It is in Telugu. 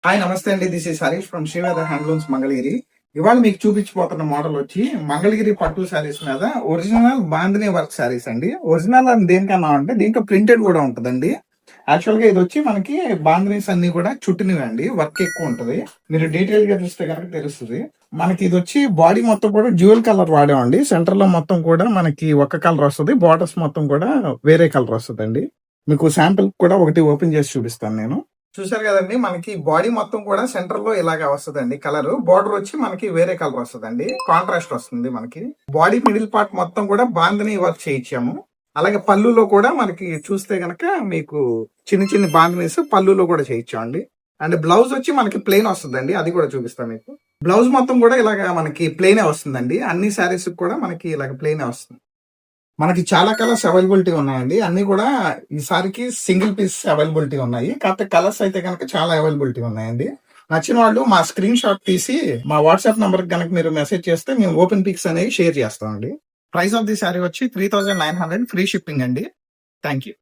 హాయ్ నమస్తే అండి. This is Harish from Sri Veda handlooms Mangalagiri. ఇవాళ మీకు చూపించబోతున్న మోడల్ వచ్చి మంగళగిరి పట్టు శారీస్ మీద ఒరిజినల్ బాందిని వర్క్ శారీస్ అండి. ఒరిజినల్ అని దేనికన్నా అంటే దీంట్లో ప్రింటెడ్ కూడా ఉంటదండి. యాక్చువల్ గా ఇది వచ్చి మనకి బాందినీస్ అన్ని కూడా చుట్టినవి అండి. వర్క్ ఎక్కువ ఉంటది. మీరు డీటెయిల్ గా చూస్తే కనుక తెలుస్తుంది. మనకి ఇది వచ్చి బాడీ మొత్తం కూడా డ్యూయల్ కలర్ వాడామండి. సెంటర్ లో మొత్తం కూడా మనకి ఒక కలర్ వస్తుంది. బార్డర్స్ మొత్తం కూడా వేరే కలర్ వస్తుందండి. మీకు శాంపిల్ కూడా ఒకటి ఓపెన్ చేసి చూపిస్తాను నేను. చూసారు కదండి, మనకి బాడీ మొత్తం కూడా సెంటర్ లో ఇలాగా వస్తుందండి. కలర్ బార్డర్ వచ్చి మనకి వేరే కలర్ వస్తుందండి. కాంట్రాస్ట్ వస్తుంది. మనకి బాడీ మిడిల్ పార్ట్ మొత్తం కూడా బాందిని వర్క్ చేయించాము. అలాగే పళ్ళులో కూడా మనకి చూస్తే గనక మీకు చిన్న చిన్న బాందినీస్ పళ్ళులో కూడా చేయించామండి. అండ్ బ్లౌజ్ వచ్చి మనకి ప్లెయిన్ వస్తుందండి. అది కూడా చూపిస్తాను మీకు. బ్లౌజ్ మొత్తం కూడా ఇలాగ మనకి ప్లెయినే వస్తుందండి. అన్ని శారీస్ కూడా మనకి ఇలాగ ప్లెయినే వస్తుంది. మనకి చాలా కలర్స్ అవైలబిలిటీ ఉన్నాయండి. అన్ని కూడా ఈసారికి సింగిల్ పీస్ అవైలబిలిటీ ఉన్నాయి. కాకపోతే కలర్స్ అయితే కనుక చాలా అవైలబిలిటీ ఉన్నాయండి. నచ్చిన వాళ్ళు మా స్క్రీన్ షాట్ తీసి మా వాట్సాప్ నంబర్ కనుక మీరు మెసేజ్ చేస్తే మేము ఓపెన్ పిక్స్ అనేవి షేర్ చేస్తామండి. ప్రైస్ ఆఫ్ ది శారీ వచ్చి 3900 ఫ్రీ షిప్పింగ్ అండి. Thank you.